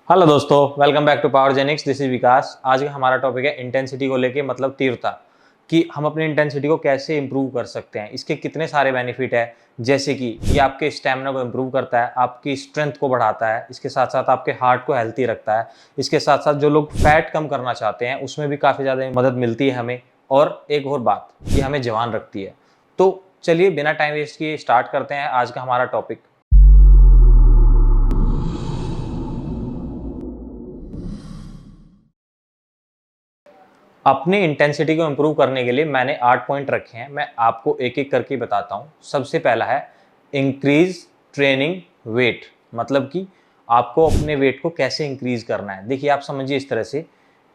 Hello दोस्तों, welcome back to Powergenics. This is Vikas. आज का हमारा टॉपिक है इंटेंसिटी को लेके, मतलब तीव्रता, कि हम अपनी इंटेंसिटी को कैसे इंप्रूव कर सकते हैं। इसके कितने सारे बेनिफिट है, जैसे कि ये आपके स्टेमिना को इंप्रूव करता है, आपकी स्ट्रेंथ को बढ़ाता है, इसके साथ साथ आपके हार्ट को हेल्थी रखता है। इसके साथ साथ जो लोग फैट कम करना चाहते हैं उसमें भी काफ़ी ज़्यादा मदद मिलती है हमें। और एक और बात, ये हमें जवान रखती है। तो चलिए बिना टाइम वेस्ट किए स्टार्ट करते हैं आज का हमारा टॉपिक। अपनी इंटेंसिटी को इम्प्रूव करने के लिए मैंने 8 पॉइंट रखे हैं। मैं आपको एक एक करके बताता हूँ। सबसे पहला है इंक्रीज ट्रेनिंग वेट, मतलब कि आपको अपने वेट को कैसे इंक्रीज करना है। देखिए, आप समझिए इस तरह से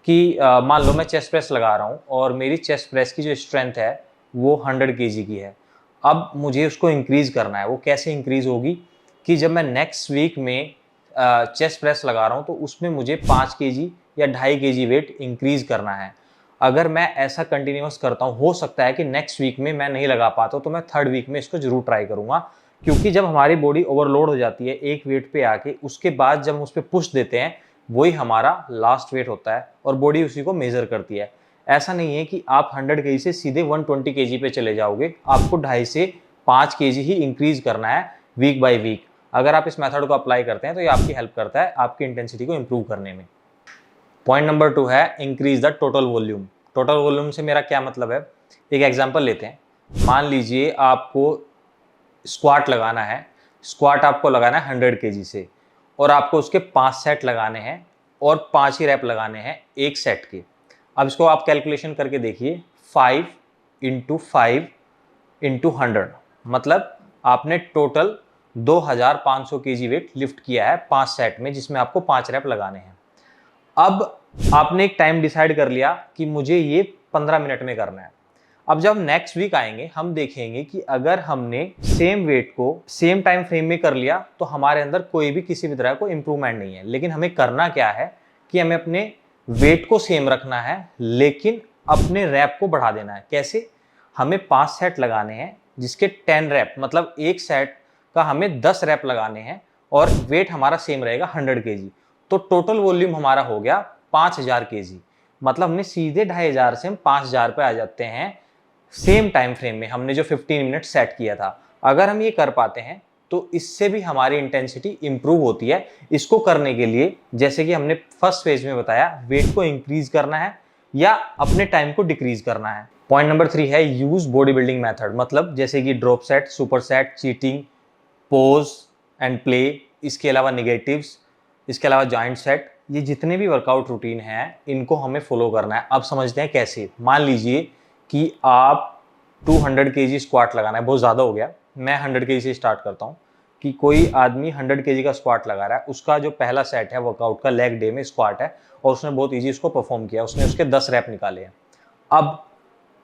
कि मान लो मैं चेस्ट प्रेस लगा रहा हूँ और मेरी चेस्ट प्रेस की जो स्ट्रेंथ है वो 100 केजी की है। अब मुझे उसको इंक्रीज करना है। वो कैसे इंक्रीज होगी कि जब मैं नेक्स्ट वीक में चेस्ट प्रेस लगा रहा हूँ तो उसमें मुझे 5 केजी या 2.5 केजी वेट इंक्रीज करना है। अगर मैं ऐसा कंटिन्यूअस करता हूँ, हो सकता है कि नेक्स्ट वीक में मैं नहीं लगा पाता, तो मैं थर्ड वीक में इसको जरूर ट्राई करूंगा। क्योंकि जब हमारी बॉडी ओवरलोड हो जाती है एक वेट पे आके, उसके बाद जब हम उस पर पुश देते हैं, वही हमारा लास्ट वेट होता है और बॉडी उसी को मेजर करती है। ऐसा नहीं है कि आप 100 केजी से सीधे 120 केजी पे चले जाओगे। आपको 2.5 से 5 केजी ही इंक्रीज करना है वीक बाय वीक। अगर आप इस मेथड को अप्लाई करते हैं तो ये आपकी हेल्प करता है आपकी इंटेंसिटी को इंप्रूव करने में। पॉइंट नंबर 2 है increase the total volume. Total volume से मेरा क्या मतलब है, एक एग्जांपल लेते हैं। मान लीजिए आपको स्क्वाट लगाना है। स्क्वाट आपको लगाना है 100 केजी से, और आपको उसके 5 सेट लगाने हैं और 5 ही रैप लगाने हैं एक सेट के। अब इसको आप कैलकुलेशन करके देखिए, 5 इंटू 5 इंटू 100, मतलब आपने टोटल 2500 केजी वेट लिफ्ट किया है 5 सेट में, जिसमें आपको 5 रैप लगाने हैं। अब आपने एक टाइम डिसाइड कर लिया कि मुझे ये 15 मिनट में करना है। अब जब नेक्स्ट वीक आएंगे, हम देखेंगे कि अगर हमने सेम वेट को सेम टाइम फ्रेम में कर लिया तो हमारे अंदर कोई भी किसी भी तरह को इंप्रूवमेंट नहीं है। लेकिन हमें करना क्या है कि हमें अपने वेट को सेम रखना है, लेकिन अपने रैप को बढ़ा देना है। कैसे? हमें 5 सेट लगाने हैं जिसके 10 रैप, मतलब एक सेट का हमें 10 रैप लगाने हैं, और वेट हमारा सेम रहेगा 100 केजी। तो टोटल वॉल्यूम हमारा हो गया 5000 केजी। मतलब हमने सीधे 2500 से हम 5000 पे आ जाते हैं सेम टाइम फ्रेम में। हमने जो 15 मिनट सेट किया था, अगर हम ये कर पाते हैं तो इससे भी हमारी इंटेंसिटी इंप्रूव होती है। इसको करने के लिए, जैसे कि हमने फर्स्ट फेज में बताया, वेट को इंक्रीज करना है या अपने टाइम को डिक्रीज करना है। पॉइंट नंबर 3 है यूज बॉडी बिल्डिंग मेथड, मतलब जैसे कि drop set, super set, cheating, pose and play, इसके अलावा निगेटिव्स, इसके अलावा जॉइंट सेट। ये जितने भी वर्कआउट रूटीन हैं इनको हमें फॉलो करना है। अब समझते हैं कैसे। मान लीजिए कि आप 200 केजी स्क्वाट लगाना है, बहुत ज़्यादा हो गया। मैं 100 केजी से स्टार्ट करता हूँ। कि कोई आदमी 100 केजी का स्क्वाट लगा रहा है, उसका जो पहला सेट है वर्कआउट का, लेग डे में स्क्वाट है, और उसने बहुत ईजी उसको परफॉर्म किया, उसने उसके 10 रैप निकाले हैं। अब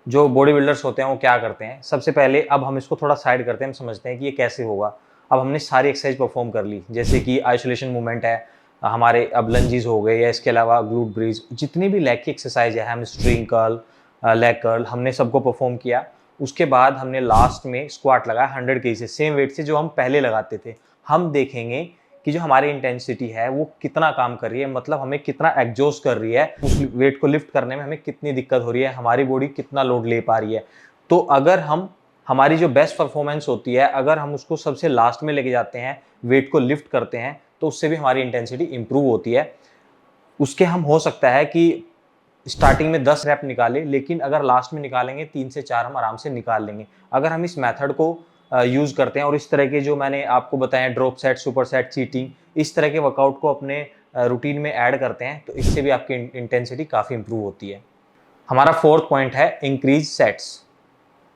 जो बॉडी बिल्डर्स होते हैं वो क्या करते हैं, सबसे पहले, अब हम इसको थोड़ा साइड करते हैं, हम समझते हैं कि ये कैसे होगा। अब हमने सारी एक्सरसाइज परफॉर्म कर ली, जैसे कि आइसोलेशन मूवमेंट है हमारे, अब लंजीज हो गए, या इसके अलावा ग्लूट ब्रीज, जितनी भी लेग की एक्सरसाइज है, हैमस्ट्रिंग कर्ल, लेग कर्ल, हमने सबको परफॉर्म किया। उसके बाद हमने लास्ट में स्क्वाट लगाया 100 केजी से, सेम वेट से जो हम पहले लगाते थे। हम देखेंगे कि जो हमारी इंटेंसिटी है वो कितना काम कर रही है, मतलब हमें कितना एग्जॉस्ट कर रही है, उस वेट को लिफ्ट करने में हमें कितनी दिक्कत हो रही है, हमारी बॉडी कितना लोड ले पा रही है। तो अगर हम, हमारी जो बेस्ट परफॉर्मेंस होती है, अगर हम उसको सबसे लास्ट में लेके जाते हैं, वेट को लिफ्ट करते हैं, तो उससे भी हमारी इंटेंसिटी इंप्रूव होती है। उसके हम, हो सकता है कि स्टार्टिंग में 10 रैप निकाले, लेकिन अगर लास्ट में निकालेंगे 3 से 4 हम आराम से निकाल लेंगे। अगर हम इस मेथड को यूज करते हैं और इस तरह के जो मैंने आपको बताया, drop set, super set, cheating, इस तरह के वर्कआउट को अपने रूटीन में ऐड करते हैं, तो इससे भी आपकी इंटेंसिटी काफ़ी इंप्रूव होती है। हमारा फोर्थ पॉइंट है इंक्रीज सेट्स।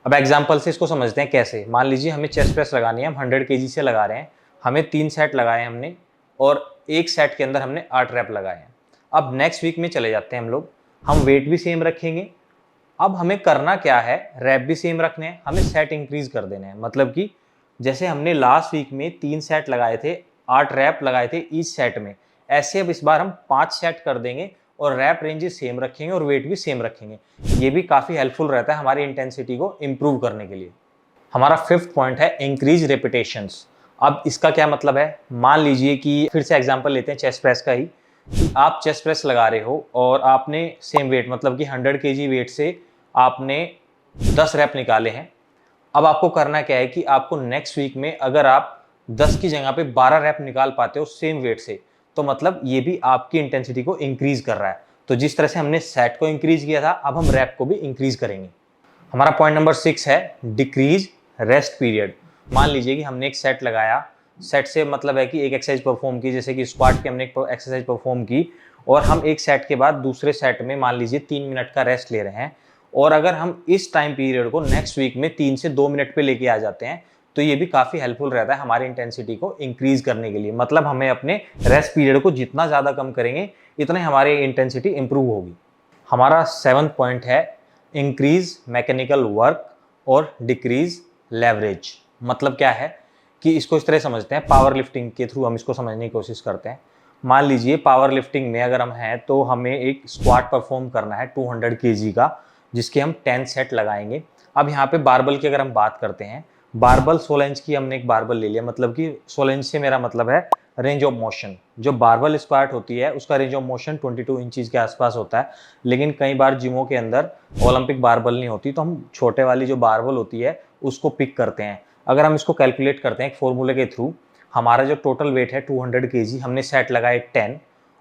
अब एग्जाम्पल से इसको समझते हैं कैसे। मान लीजिए हमें चेस्ट प्रेस लगानी है, हम 100 केजी से लगा रहे हैं, हमें 3 सेट लगाए हमने, और एक सेट के अंदर हमने 8 रैप लगाए हैं। अब नेक्स्ट वीक में चले जाते हैं हम लोग, हम वेट भी सेम रखेंगे। अब हमें करना क्या है, रैप भी सेम रखने हैं, हमें सेट इंक्रीज कर देने हैं। मतलब कि जैसे हमने लास्ट वीक में 3 सेट लगाए थे, 8 रैप लगाए थे ईच सेट में, ऐसे अब इस बार हम 5 सेट कर देंगे और रैप रेंजेस सेम रखेंगे और वेट भी सेम रखेंगे। ये भी काफ़ी हेल्पफुल रहता है हमारी इंटेंसिटी को इंप्रूव करने के लिए। हमारा फिफ्थ पॉइंट है इंक्रीज रेपिटेशंस। अब इसका क्या मतलब है, मान लीजिए कि फिर से एग्जांपल लेते हैं चेस्ट प्रेस का ही। कि आप चेस्ट प्रेस लगा रहे हो और आपने सेम वेट मतलब कि 100 केजी वेट से आपने 10 रैप निकाले हैं। अब आपको करना क्या है कि आपको नेक्स्ट वीक में अगर आप 10 की जगह पे 12 रैप निकाल पाते हो सेम वेट से, तो मतलब ये भी आपकी इंटेंसिटी को इंक्रीज कर रहा है। तो जिस तरह से हमने सेट को इंक्रीज किया था, अब हम रैप को भी इंक्रीज करेंगे। हमारा पॉइंट नंबर 6 है डिक्रीज रेस्ट पीरियड। मान लीजिए कि हमने एक सेट लगाया, सेट से मतलब है कि एक एक्सरसाइज परफॉर्म की, जैसे कि स्क्वाट की हमने एक एक्सरसाइज परफॉर्म की और हम एक सेट के बाद दूसरे सेट में मान लीजिए 3 मिनट का रेस्ट ले रहे हैं, और अगर हम इस टाइम पीरियड को नेक्स्ट वीक में 3 से 2 मिनट पे लेके आ जाते हैं, तो ये भी काफ़ी हेल्पफुल रहता है हमारी इंटेंसिटी को इंक्रीज करने के लिए। मतलब हमें अपने रेस्ट पीरियड को जितना ज़्यादा कम करेंगे, इतने हमारी इंटेंसिटी इंप्रूव होगी। हमारा 7th पॉइंट है इंक्रीज मैकेनिकल वर्क और डिक्रीज लेवरेज। मतलब क्या है कि इसको इस तरह समझते हैं, पावर लिफ्टिंग के थ्रू हम इसको समझने की कोशिश करते हैं। मान लीजिए पावर लिफ्टिंग में अगर हम हैं तो हमें एक स्क्वाट परफॉर्म करना है 200 केजी का, जिसके हम 10 सेट लगाएंगे। अब यहाँ पे बारबल की अगर हम बात करते हैं, बारबल 16 इंच की हमने एक बारबल ले लिया, मतलब कि 16 इंच से मेरा मतलब है रेंज ऑफ मोशन। जो बारबल स्क्वाट होती है उसका रेंज ऑफ मोशन 22 इंचज के आसपास होता है, लेकिन कई बार जिमों के अंदर ओलंपिक बारबल नहीं होती, तो हम छोटे वाली जो बारबल होती है उसको पिक करते हैं। अगर हम इसको कैलकुलेट करते हैं एक फॉर्मूले के थ्रू, हमारा जो टोटल वेट है 200 केजी, हमने सेट लगाए 10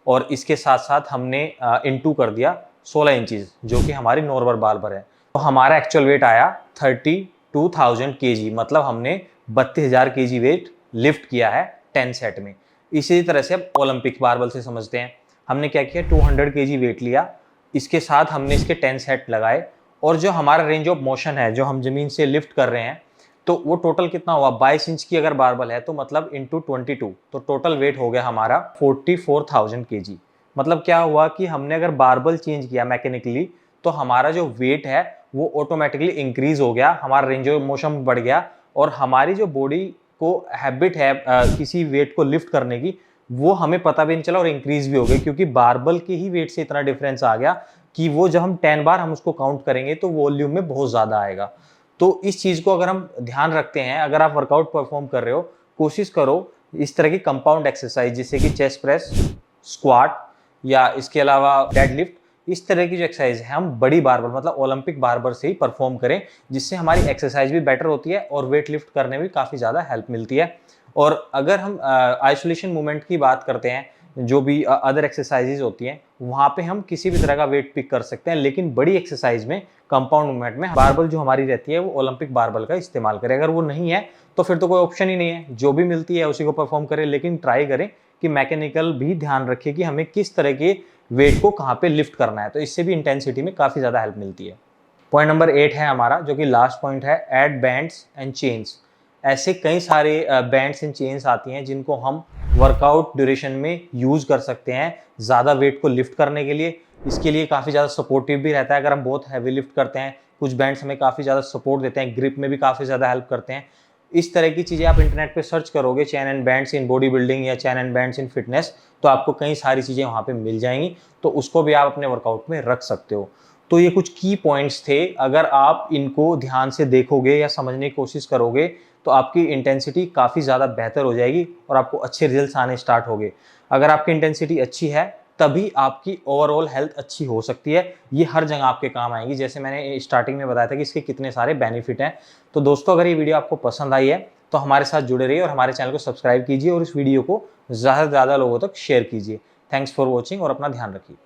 और इसके साथ साथ हमने इनटू कर दिया 16 इंचज, जो कि हमारी नॉर्मल बारबल है, तो हमारा एक्चुअल वेट आया 32,000 केजी। मतलब हमने 32,000 केजी वेट लिफ्ट किया है 10 सेट में। इसी तरह से अब ओलंपिक बारबल से समझते हैं। हमने क्या किया, 200 केजी वेट लिया, इसके साथ हमने इसके 10 सेट लगाए, और जो हमारा रेंज ऑफ मोशन है, जो हम जमीन से लिफ्ट कर रहे हैं, तो वो टोटल कितना हुआ, 22 इंच की अगर बारबल है तो मतलब इंटू 22, तो टोटल वेट हो गया हमारा 44,000 केजी। मतलब क्या हुआ कि हमने अगर बारबल चेंज किया मैकेनिकली, तो हमारा जो वेट है वो ऑटोमेटिकली इंक्रीज हो गया, हमारा रेंज ऑफ मोशन बढ़ गया, और हमारी जो बॉडी को हैबिट है किसी वेट को लिफ्ट करने की, वो हमें पता भी नहीं चला और इंक्रीज भी हो गई, क्योंकि बारबल के ही वेट से इतना डिफरेंस आ गया कि वो जब हम 10 बार हम उसको काउंट करेंगे तो वॉल्यूम में बहुत ज्यादा आएगा। तो इस चीज को अगर हम ध्यान रखते हैं, अगर आप वर्कआउट परफॉर्म कर रहे हो, कोशिश करो इस तरह की कंपाउंड एक्सरसाइज जैसे कि चेस्ट प्रेस, स्क्वाट या इसके अलावा डेडलिफ्ट, इस तरह की जो एक्सरसाइज है हम बड़ी बारबल मतलब ओलंपिक बारबल से ही परफॉर्म करें, जिससे हमारी एक्सरसाइज भी बेटर होती है और वेट लिफ्ट करने में काफ़ी ज़्यादा हेल्प मिलती है। और अगर हम आइसोलेशन मूवमेंट की बात करते हैं, जो भी अदर एक्सरसाइजेज होती हैं, वहाँ पे हम किसी भी तरह का वेट पिक कर सकते हैं, लेकिन बड़ी एक्सरसाइज में कंपाउंड मूवमेंट में बारबल जो हमारी रहती है वो ओलंपिक बारबल का इस्तेमाल करें। अगर वो नहीं है तो फिर तो कोई ऑप्शन ही नहीं है, जो भी मिलती है उसी को परफॉर्म करें, लेकिन ट्राई करें कि मैकेनिकल भी ध्यान रखें कि हमें किस तरह के वेट को कहाँ पे लिफ्ट करना है, तो इससे भी इंटेंसिटी में काफ़ी ज़्यादा हेल्प मिलती है। पॉइंट नंबर 8 है हमारा, जो कि लास्ट पॉइंट है, ऐड बैंड्स एंड चेन्स। ऐसे कई सारे बैंड्स एंड चेन्स आती हैं जिनको हम वर्कआउट ड्यूरेशन में यूज़ कर सकते हैं ज़्यादा वेट को लिफ्ट करने के लिए। इसके लिए काफ़ी ज़्यादा सपोर्टिव भी रहता है, अगर हम बहुत हैवी लिफ्ट करते हैं, कुछ बैंड्स हमें काफ़ी ज़्यादा सपोर्ट देते हैं, ग्रिप में भी काफ़ी ज़्यादा हेल्प करते हैं। इस तरह की चीज़ें आप इंटरनेट पे सर्च करोगे, chain and bands in body building या chain and bands in fitness, तो आपको कई सारी चीज़ें वहाँ पे मिल जाएंगी, तो उसको भी आप अपने वर्कआउट में रख सकते हो। तो ये कुछ की पॉइंट्स थे, अगर आप इनको ध्यान से देखोगे या समझने की कोशिश करोगे तो आपकी इंटेंसिटी काफ़ी ज़्यादा बेहतर हो जाएगी और आपको अच्छे रिजल्ट्स आने स्टार्ट होंगे। अगर आपकी इंटेंसिटी अच्छी है तभी आपकी ओवरऑल हेल्थ अच्छी हो सकती है, ये हर जगह आपके काम आएगी। जैसे मैंने स्टार्टिंग में बताया था कि इसके कितने सारे बेनिफिट हैं। तो दोस्तों, अगर ये वीडियो आपको पसंद आई है तो हमारे साथ जुड़े रहिए और हमारे चैनल को सब्सक्राइब कीजिए और इस वीडियो को ज़्यादा से ज़्यादा लोगों तक शेयर कीजिए। थैंक्स फॉर वॉचिंग और अपना ध्यान रखिए।